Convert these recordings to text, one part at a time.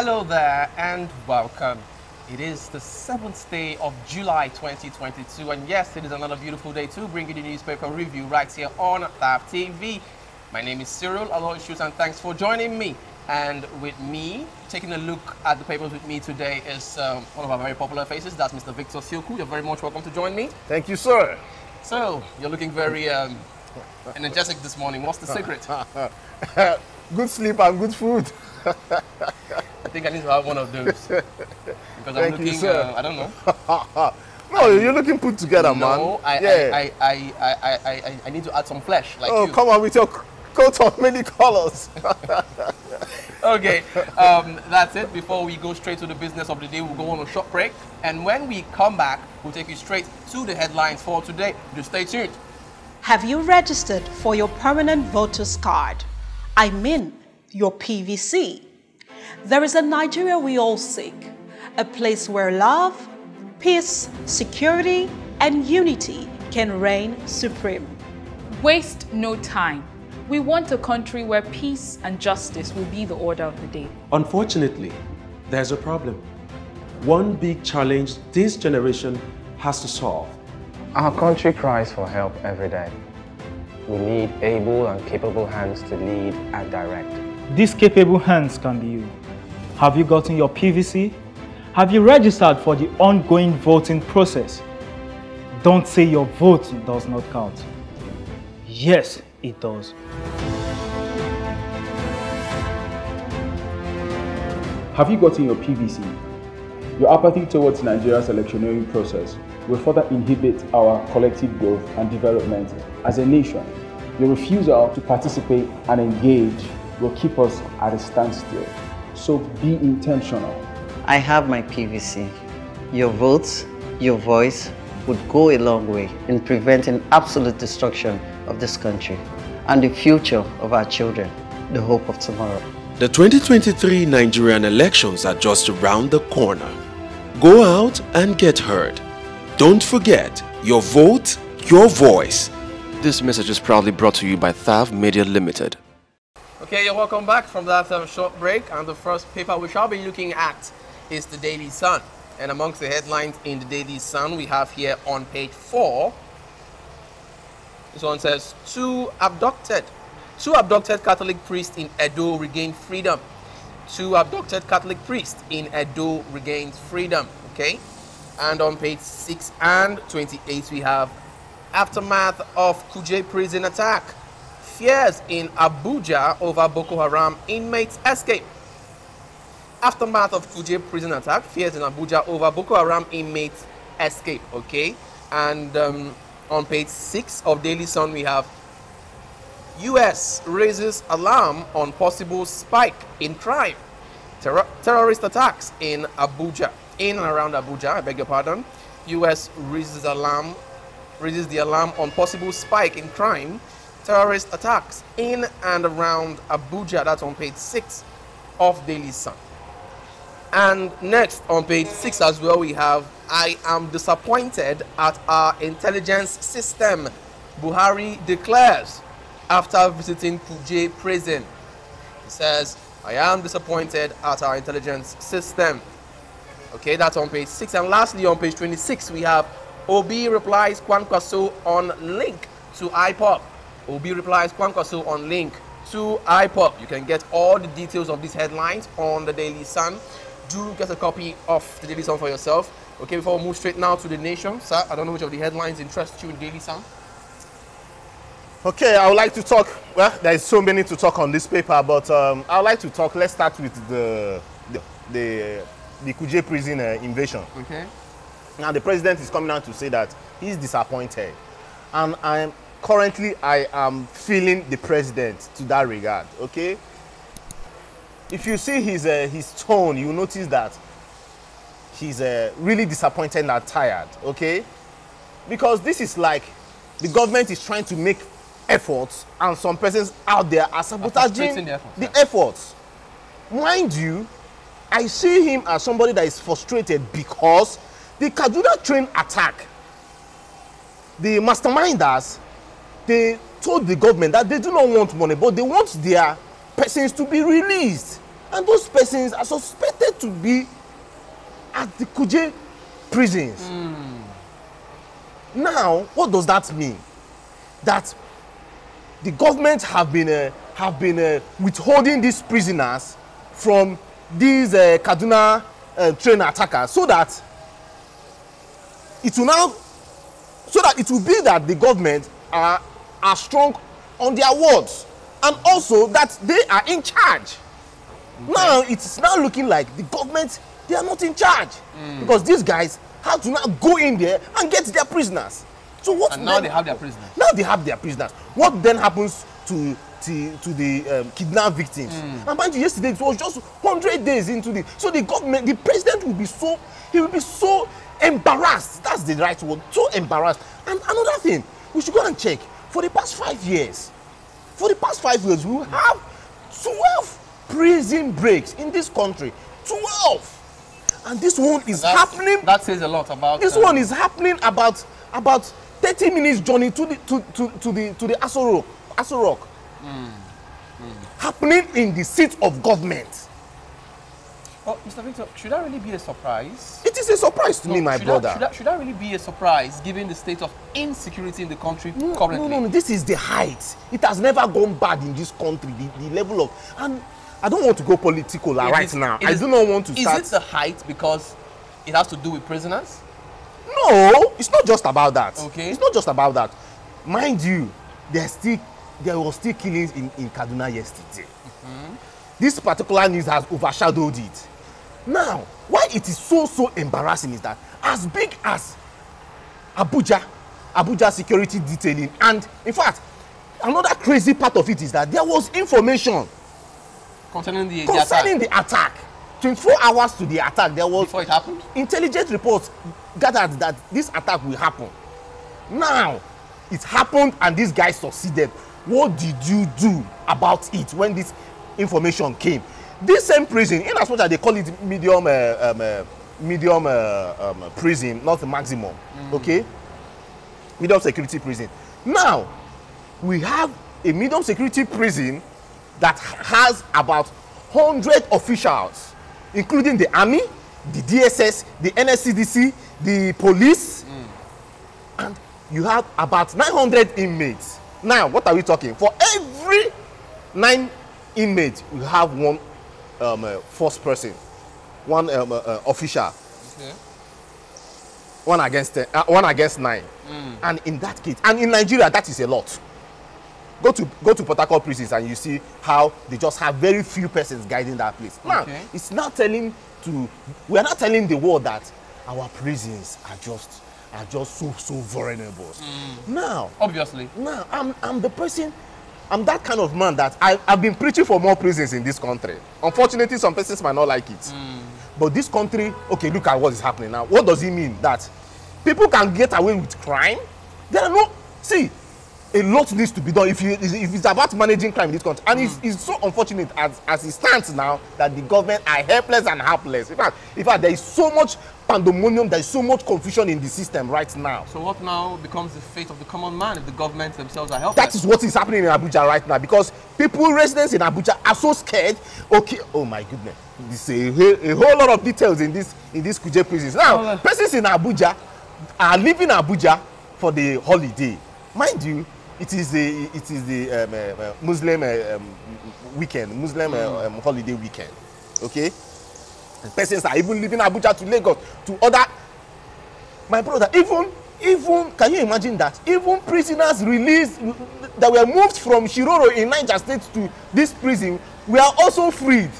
Hello there and welcome. It is the 7th day of July 2022 and yes, it is another beautiful day to bring you the newspaper review right here on TAF TV. My name is Cyril Aloysius and thanks for joining me. And with me, taking a look at the papers with me today is one of our very popular faces. That's Mr. Victor Sioku. You're very much welcome to join me. Thank you, sir. So, you're looking very energetic this morning. What's the secret? Good sleep and good food. I think I need to have one of those. Because I'm looking, sir. I don't know. No, you're looking put together, man. No, I need to add some flesh, like you. Oh, come on with your coat of many colors. Okay, that's it. Before we go straight to the business of the day, we'll go on a short break. And when we come back, we'll take you straight to the headlines for today. Just stay tuned. Have you registered for your permanent voter's card? I mean, your PVC. There is a Nigeria we all seek, a place where love, peace, security, and unity can reign supreme. Waste no time. We want a country where peace and justice will be the order of the day. Unfortunately, there's a problem. One big challenge this generation has to solve. Our country cries for help every day. We need able and capable hands to lead and direct. These capable hands can be you. Have you gotten your PVC? Have you registered for the ongoing voting process? Don't say your vote does not count. Yes, it does. Have you gotten your PVC? Your apathy towards Nigeria's electioneering process will further inhibit our collective growth and development as a nation. Your refusal to participate and engage will keep us at a standstill. So be intentional. I have my PVC. Your votes, your voice would go a long way in preventing absolute destruction of this country and the future of our children, the hope of tomorrow. The 2023 Nigerian elections are just around the corner. Go out and get heard. Don't forget, your vote, your voice. This message is proudly brought to you by TAF Media Limited. Okay, you're welcome back from that short break. And the first paper we shall be looking at is the Daily Sun. And amongst the headlines in the Daily Sun, we have here on page 4. This one says, two abducted Catholic priests in Edo regain freedom. 2 abducted Catholic priests in Edo regains freedom. Okay. And on page 6 and 28, we have aftermath of Kuje prison attack. Fears in Abuja over Boko Haram inmates escape. Aftermath of Kuje prison attack. Fears in Abuja over Boko Haram inmates escape. Okay. And on page 6 of Daily Sun, we have US raises alarm on possible spike in crime. Terrorist attacks in Abuja. In and around Abuja, I beg your pardon. US raises the alarm on possible spike in crime. Terrorist attacks in and around Abuja. That's on page 6 of Daily Sun. And next on page 6 as well, we have I am disappointed at our intelligence system. Buhari declares after visiting Kuje prison. He says, I am disappointed at our intelligence system. Okay, that's on page 6. And lastly, on page 26, we have Obi replies Kwankwaso on link to IPOP. Obi replies Kwankwaso on link to IPOP. You can get all the details of these headlines on the Daily Sun. Do get a copy of the Daily Sun for yourself. Okay, before we move straight now to the Nation. Sir, I don't know which of the headlines interest you in Daily Sun. Okay, I would like to talk. Well, there is so many to talk on this paper, but I would like to talk. Let's start with the Kuje prison invasion. Okay. Now the president is coming out to say that he's disappointed, and I am feeling the president to that regard. Okay. If you see his tone, you notice that he's really disappointed and tired. Okay, because this is like the government is trying to make efforts, and some persons out there are sabotaging the efforts. Mind you, I see him as somebody that is frustrated because the Kaduna train attack, the masterminders, they told the government that they do not want money, but they want their persons to be released. And those persons are suspected to be at the Kuje prisons. Now, what does that mean? That the government have been withholding these prisoners from these Kaduna train attackers, so that it will be that the government are strong on their words, and also that they are in charge. Okay. Now it's now looking like the government, they are not in charge, because these guys have to now go in there and get their prisoners. So what? And now they have their prisoners. Now they have their prisoners. What then happens to the kidnapped victims? And mind you, yesterday it was just 100 days into the. So the government, the president will be so embarrassed. That's the right word. So embarrassed. And another thing, we should go and check. For the past 5 years, we have 12 prison breaks in this country. 12. And this one is happening. That says a lot about. This one is happening about 30 minutes journey to the Aso Rock. Happening in the seat of government. Well, Mr. Victor, should that really be a surprise? It is a surprise to me, my brother. Should that really be a surprise, given the state of insecurity in the country currently? No, this is the height. It has never gone bad in this country, the level of... And I don't want to go political now. I do not want to start... Is it the height because it has to do with prisoners? No, it's not just about that. Okay. It's not just about that. Mind you, there were still killings in Kaduna yesterday. This particular news has overshadowed it. Now, why it is so embarrassing is that as big as Abuja security detailing, and in fact, another crazy part of it is that there was information concerning the attack. 24 hours to the attack, there was before it happened. Intelligence reports gathered that this attack will happen. Now, it happened and this guy succeeded. What did you do about it when this information came? This same prison, in as much as they call it medium prison, not the maximum, okay? Medium security prison. Now, we have a medium security prison that has about 100 officials, including the army, the DSS, the NSCDC, the police, and you have about 900 inmates. Now, what are we talking? For every 9 inmates, we have one first person, one official, okay. one against 9. And in that case, and in Nigeria, that is a lot. Go to Port Harcourt prisons and you see how they just have very few persons guiding that place. Now, it's not telling we are not telling the world that our prisons are just so vulnerable. Now, obviously, now I'm the person. I'm that kind of man that I've been preaching for more prisons in this country. Unfortunately, some persons might not like it. But this country, okay, look at what is happening now. What does it mean? That people can get away with crime? There are no... See, a lot needs to be done if it's about managing crime in this country. And it's so unfortunate as it stands now that the government are helpless and helpless. In fact, there is so much pandemonium, there is so much confusion in the system right now. So what now becomes the fate of the common man if the government themselves are helpless? That is what is happening in Abuja right now, because residents in Abuja are so scared. Okay, oh my goodness, this a whole lot of details in this Kuje prisons. Now, persons in Abuja are leaving Abuja for the holiday. Mind you, it is the Muslim weekend, Muslim holiday weekend. Okay. And persons are even leaving Abuja to Lagos, to other. My brother, even can you imagine that? Even prisoners released that were moved from Shiroro in Niger State to this prison were also freed.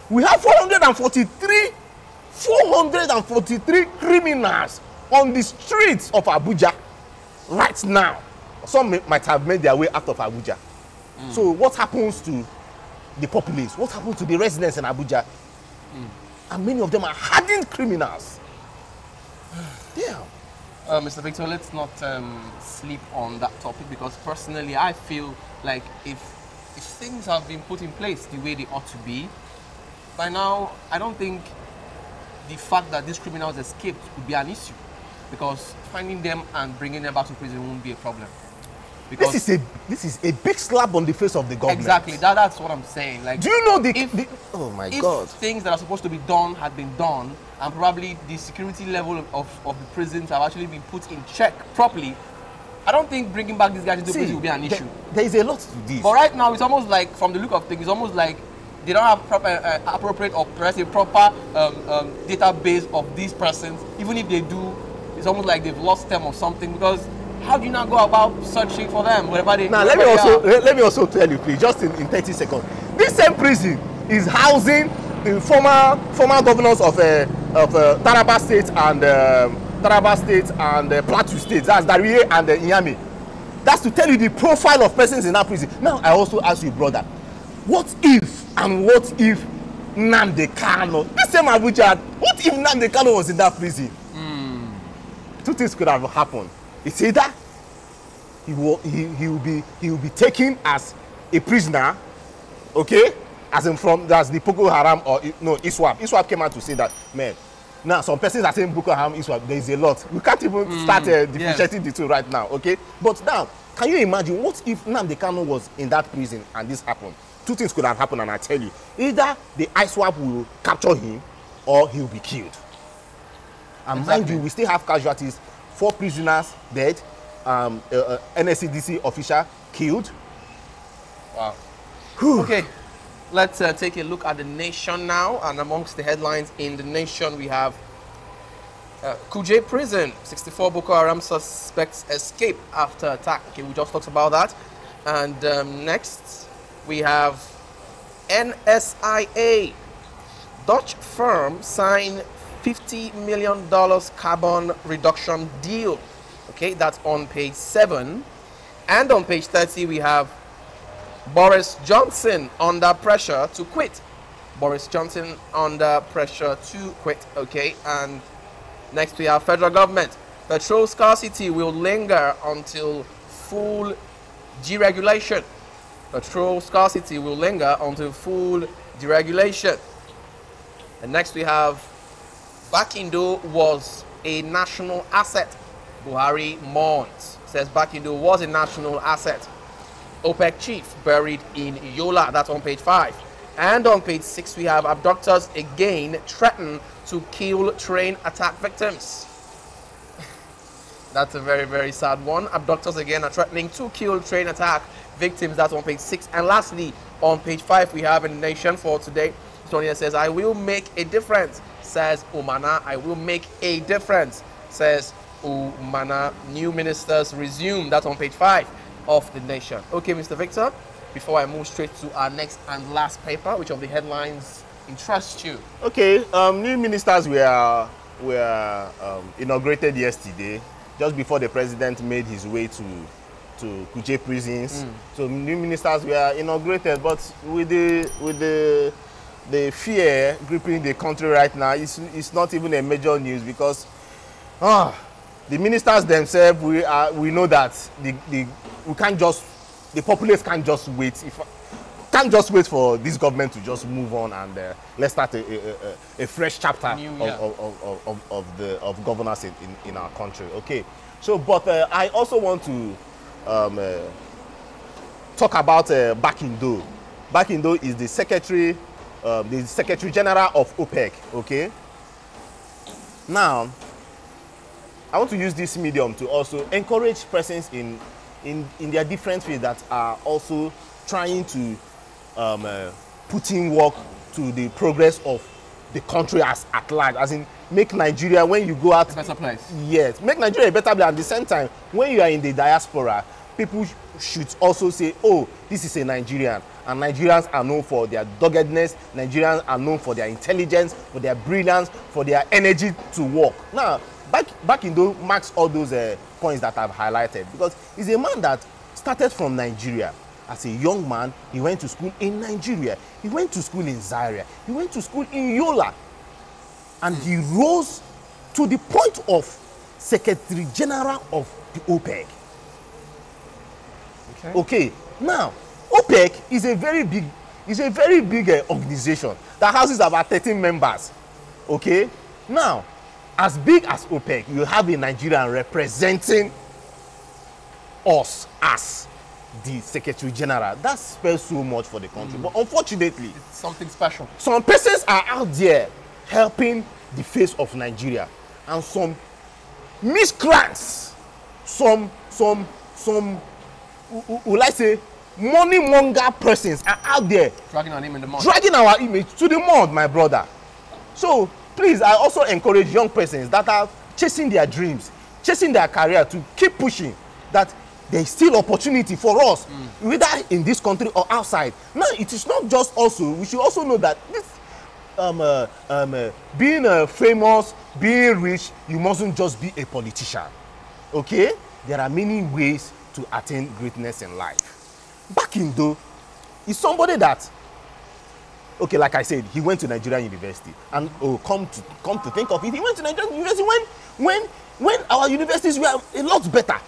We have 443 criminals on the streets of Abuja right now. Some might have made their way out of Abuja. So what happens to the populace? What happens to the residents in Abuja? And many of them are hardened criminals. Damn. Mr. Victor, let's not sleep on that topic, because personally I feel like if things have been put in place the way they ought to be, by now I don't think the fact that these criminals escaped would be an issue, because finding them and bringing them back to prison won't be a problem. Because this is a big slap on the face of the government. Exactly. That's what I'm saying. Like, do you know oh my God. If things that are supposed to be done had been done, and probably the security level of the prisons have actually been put in check properly, I don't think bringing back these guys into prison will be an issue. There is a lot to this. But right now, it's almost like, from the look of things, it's almost like they don't have proper, appropriate, or perhaps a proper database of these persons. Even if they do, it's almost like they've lost them or something. Because how do you not go about searching for them wherever they? Now let me also tell you, please, just in 30 seconds. This same prison is housing the former governors of Taraba State and Plateau State. That's Darie and Inyame. That's to tell you the profile of persons in that prison. Now I also ask you, brother, what if Nnamdi Kanu, this same Abuja, what if Nnamdi Kanu was in that prison? Two things could have happened. It's either he will be taken as a prisoner, okay, as the Boko Haram, or no, ISWAP. ISWAP came out to say that, man. Now some persons are saying Boko Haram, ISWAP. There is a lot. We can't even start differentiating the two right now, okay? But now, can you imagine what if Nnamdi Kanu was in that prison and this happened? Two things could have happened, and I tell you, either the ISWAP will capture him or he will be killed. And mind you, we still have casualties. 4 prisoners dead, NSCDC official killed. Wow. Okay, let's take a look at the nation now. And amongst the headlines in the nation, we have Kuje prison, 64 Boko Haram suspects escape after attack. Okay, we just talked about that. And next, we have NSIA. Dutch firm sign $50 million carbon reduction deal. Okay, that's on page 7. And on page 30, we have Boris Johnson under pressure to quit. Boris Johnson under pressure to quit. Okay, and next we have federal government. Petrol scarcity will linger until full deregulation. Petrol scarcity will linger until full deregulation. And next we have Bakindo was a national asset. Buhari mourns. Says Bakindo was a national asset. OPEC chief buried in Yola. That's on page 5. And on page 6 we have abductors again threaten to kill train attack victims. That's a very, very sad one. Abductors again are threatening to kill train attack victims. That's on page 6. And lastly, on page 5 we have in the nation for today. Sonia says, I will make a difference, says Umana. I will make a difference, says Umana. New ministers resume. That's on page 5 of the nation. Okay, Mr. Victor, before I move straight to our next and last paper, which of the headlines interest you? Okay, new ministers were inaugurated yesterday, just before the president made his way to Kuje prisons. So new ministers were inaugurated, but with the fear gripping the country right now, it's not even a major news, because the ministers themselves, we know that the populace can't just wait. Can't just wait for this government to just move on and let's start a fresh chapter of governance in our country. Okay, so but I also want to talk about Bakindo. Bakindo is the Secretary General of OPEC. Okay, now I want to use this medium to also encourage persons in their different fields that are also trying to put in work to the progress of the country at large. As in, make Nigeria, when you go out, a better place. Yes, make Nigeria a better place. At the same time, when you are in the diaspora, people should also say, oh, this is a Nigerian. And Nigerians are known for their doggedness. Nigerians are known for their intelligence, for their brilliance, for their energy to work. Now, Bakindo marks all those points that I've highlighted, because he's a man that started from Nigeria. As a young man, he went to school in Nigeria. He went to school in Zaria. He went to school in Yola. And he rose to the point of Secretary General of the OPEC. Okay. Now, OPEC is a very big organization that houses about 13 members. Okay. Now, as big as OPEC, you have a Nigerian representing us as the Secretary General. That spells so much for the country. But unfortunately, it's something special. Some persons are out there helping the face of Nigeria, and some miscreants, some will I say money monger persons are out there dragging our name in the mud. Dragging our image to the mud, my brother. So please, I also encourage young persons that are chasing their dreams, chasing their career, to keep pushing, that there is still opportunity for us, whether in this country or outside. Now, it is not just also, we should also know that this being famous, being rich, you mustn't just be a politician. Okay? There are many ways to attain greatness in life. Back in though, is somebody that, okay, like I said, he went to Nigerian University, and come to think of it, he went to Nigerian University when our universities were a lot better.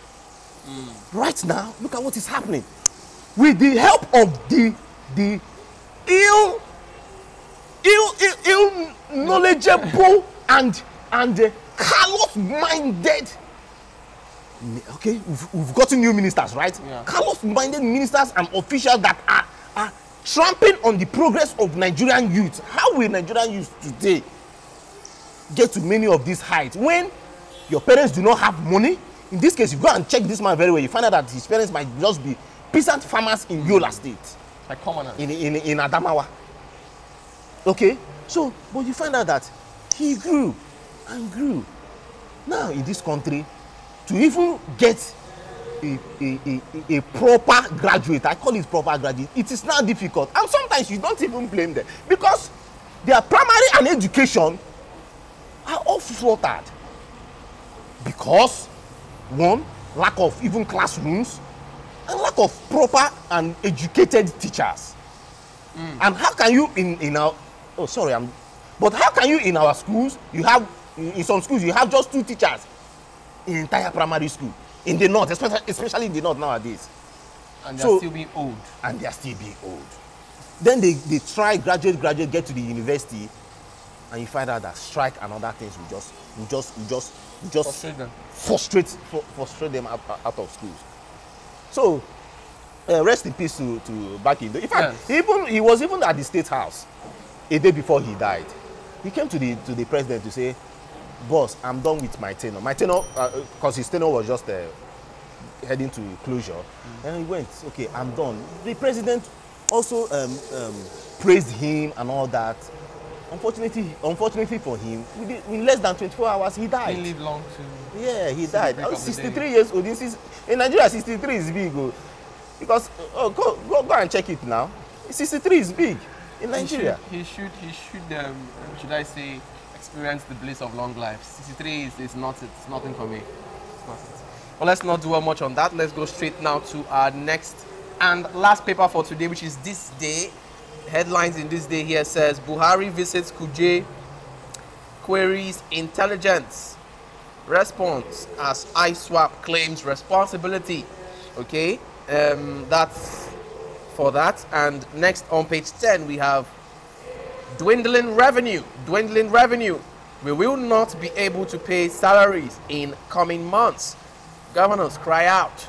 Right now, look at what is happening. With the help of the ill knowledgeable and callous-minded. Okay, we've gotten new ministers, right? Yeah. Callous-minded ministers and officials that are trampling on the progress of Nigerian youth. How will Nigerian youth today get to many of these heights when your parents do not have money? In this case, you go and check this man very well, you find out that his parents might just be peasant farmers in Yola State. Like commoners. In Adamawa. Okay? So, but you find out that he grew and grew. Now, in this country, to even get a proper graduate, I call it proper graduate, it is now difficult. And sometimes you don't even blame them, because their primary and education are all slaughtered. Because, one, lack of even classrooms, and lack of proper and educated teachers. And how can you in our, but how can you in our schools, you have, in some schools, you have just 2 teachers in entire primary school. In the north, especially in the north nowadays. And they're still being old. And they're still being old. Then they try, graduate, get to the university, and you find out that strike and other things will just frustrate them out of schools. So, rest in peace to Bakindo. In fact, yes, he was even at the State House a day before he died. He came to the president to say, "Boss, I'm done with my tenure." My tenure, because his tenure was just heading to closure. And he went, "Okay, I'm done." The president also praised him and all that. Unfortunately for him, in less than 24 hours, he died. He lived long to... Yeah, he died. 63 years old. In Nigeria, 63 is big. Because, go and check it now. 63 is big in Nigeria. He should should I say, experience the bliss of long life. 63 is not it. It's nothing for me. It's not it. Well, let's not dwell much on that. Let's go straight now to our next and last paper for today, which is This Day. Headlines in This Day here says, Buhari visits Kuje, queries intelligence. Response as ISWAP claims responsibility. Okay, that's for that. And next on page 10, we have dwindling revenue. We will not be able to pay salaries in coming months. Governors cry out.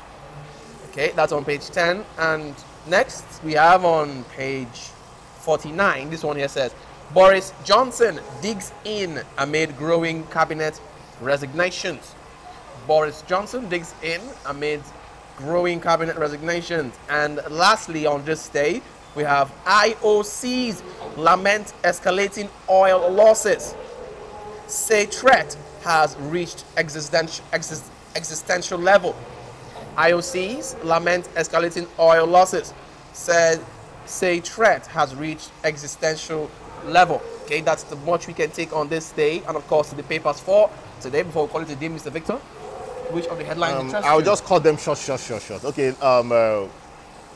Okay, that's on page 10. And next, we have on page 49, this one here says, Boris Johnson digs in amid growing cabinet resignations. Boris Johnson digs in amid growing cabinet resignations. And lastly, on this day, we have IOCs lament escalating oil losses. Say threat has reached existential level. IOCs lament escalating oil losses. Say threat has reached existential level. Okay, that's the much we can take on this day. And of course, the papers for today, before we call it a day, Mr. Victor, which of the headlines interest you? I'll just call them short. Okay,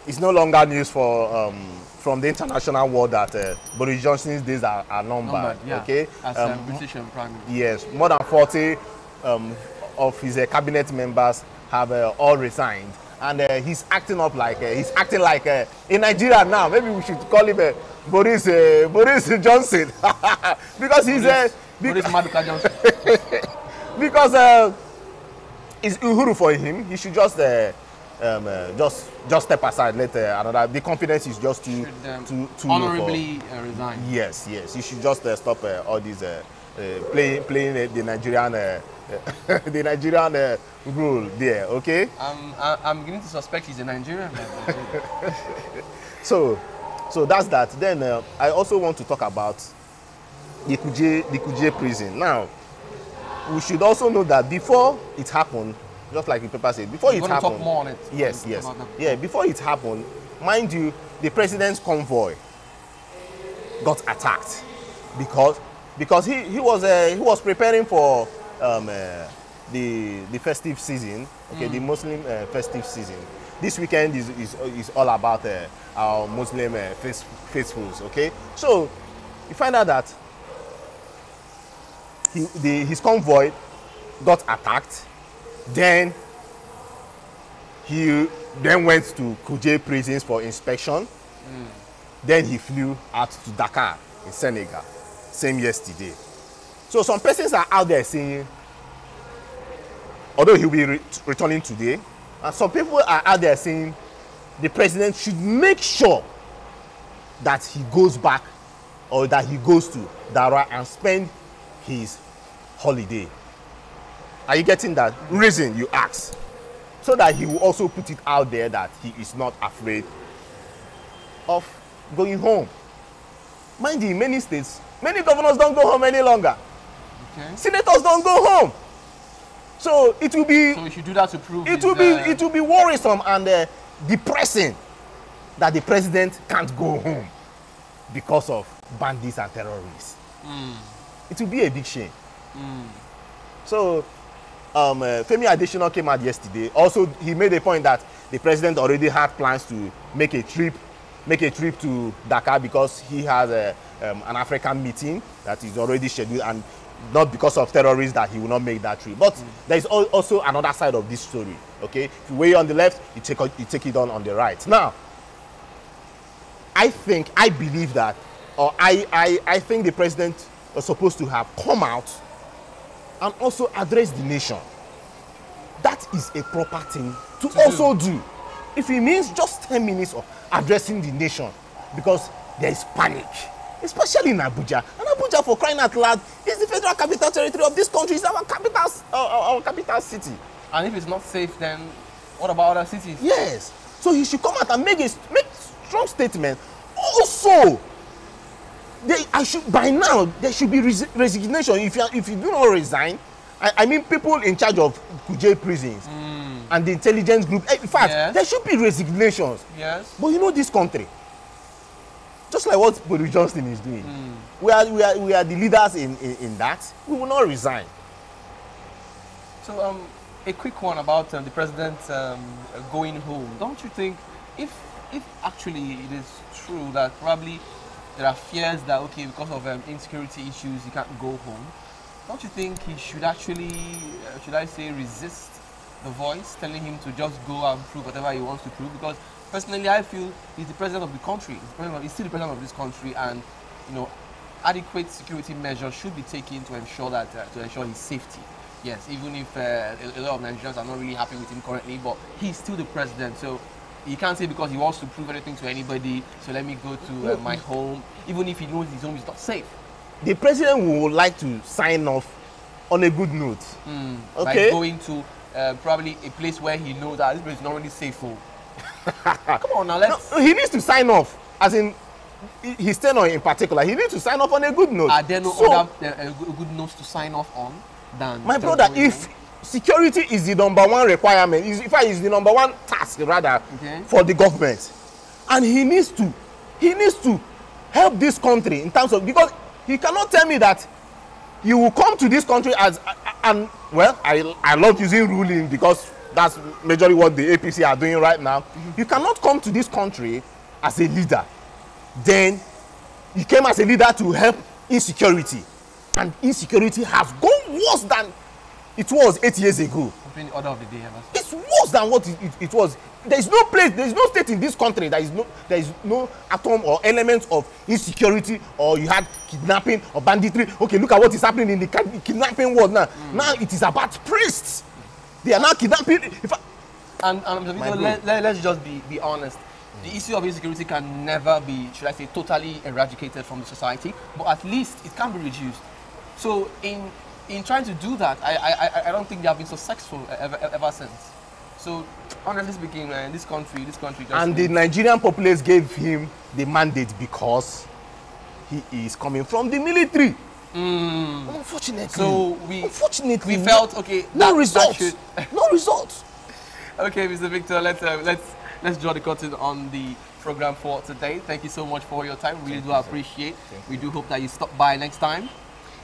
it's no longer news for from the international world that Boris Johnson's days are numbered. Yeah, okay, as British Prime Minister. Yes, more than 40 of his cabinet members have all resigned. And he's acting like in Nigeria now. Maybe we should call him Boris Johnson because he's Boris Maduka Johnson. Because it's Uhuru for him. He should just just step aside. Let another. The confidence is just too honorably resign. Yes, you should just stop all these playing the Nigerian the Nigerian rule there. Okay. I'm beginning to suspect he's a Nigerian. So that's that. Then I also want to talk about the Kuje prison. Now, we should also know that before it happened, just like the paper said, before it happened, talk more on it. Yes. Yeah, before it happened, mind you, the president's convoy got attacked because he was preparing for the festive season, okay, the Muslim festive season. This weekend is all about our Muslim faithfuls, okay. So you find out that his convoy got attacked. Then he went to Kuje prisons for inspection. Then he flew out to Dakar in Senegal, same yesterday. So some persons are out there saying, although he'll be returning today, and some people are out there saying the president should make sure that he goes back or that he goes to Dara and spend his holiday. Are you getting that? Reason you ask. So that he will also put it out there that he is not afraid of going home. Mind you, in many states, many governors don't go home any longer. Okay. Senators don't go home. So it will be. So we should do that to prove. It will be worrisome and depressing that the president can't go home because of bandits and terrorists. It will be a big shame. So Femi Adesina came out yesterday. Also, he made a point that the president already had plans to make a trip to Dakar because he has an African meeting that is already scheduled, and not because of terrorists that he will not make that trip. But there is also another side of this story. Okay, if you weigh on the left, you take it on the right. Now, I believe that, or I think the president was supposed to have come out and also address the nation. That is a proper thing to also do. If it means just 10 minutes of addressing the nation, because there is panic, especially in Abuja. And Abuja, for crying out loud, is the federal capital territory of this country. It's our capital city. And if it's not safe, then what about other cities? Yes. So he should come out and make strong statement. Also, by now there should be resignation. If you do not resign, I mean people in charge of Kuje prisons and the intelligence group. In fact, there should be resignations. Yes. But you know this country, just like what Boris Johnson is doing, we are the leaders in that. We will not resign. So a quick one about the president going home. Don't you think if actually it is true that probably there are fears that, okay, because of insecurity issues, he can't go home, don't you think he should actually, should I say, resist the voice telling him to just go and prove whatever he wants to prove? Because personally, I feel he's the president of the country. He's still the president of this country, and you know, adequate security measures should be taken to ensure that his safety. Yes, even if a lot of Nigerians are not really happy with him currently, but he's still the president. So he can't say because he wants to prove anything to anybody, so let me go to my home, even if he knows his home is not safe. The president would like to sign off on a good note. Okay. By going to probably a place where he knows that this place is not really safe for. Come on now, let's... No, he needs to sign off, as in his tenure in particular. He needs to sign off on a good note. Are there no other good notes to sign off on than... My brother, if security is the #1 requirement, in fact, is the #1 task rather for the government, and he needs to help this country in terms of, because he cannot tell me that you will come to this country as and well, I love using ruling because that's majorly what the APC are doing right now. You cannot come to this country as a leader, then you came as a leader to help insecurity, and insecurity has gone worse than it was 8 years ago. The order of the day. It's worse than what it was. There is no place, there is no state in this country, there is no atom or element of insecurity, or you had kidnapping or banditry. Okay, look at what is happening in the kidnapping world now. Now it is about priests. They are now kidnapping. In fact, And let's just be honest. The issue of insecurity can never be, should I say, totally eradicated from the society, but at least it can be reduced. So in trying to do that, I don't think they have been successful ever since. So honestly speaking, man, this country just and the Nigerian populace gave him the mandate because he is coming from the military. Unfortunately. So we felt okay. No results. No results. Okay, Mr. Victor, let's draw the curtain on the program for today. Thank you so much for your time. We really do appreciate. We do hope that you stop by next time.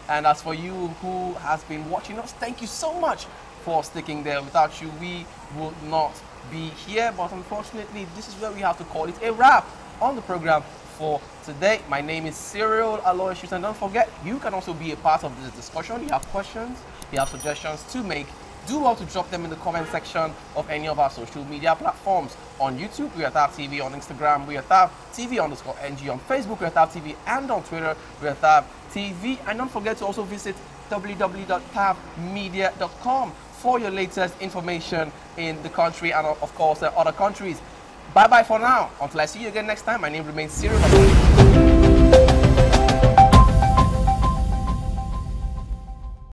And as for you who has been watching us, thank you so much for sticking there. Without you, we would not be here. But unfortunately, this is where we have to call it a wrap on the program for today. My name is Cyril Aloysius, and don't forget, you can also be a part of this discussion. You have questions, you have suggestions to make. Do well to drop them in the comment section of any of our social media platforms. On YouTube, we are Tab TV. On Instagram, we are Tab TV_NG. On Facebook, we are Tab TV. And on Twitter, we are Tab TV. And don't forget to also visit www.tabmedia.com for your latest information in the country and, of course, other countries. Bye-bye for now. Until I see you again next time, my name remains Cyril.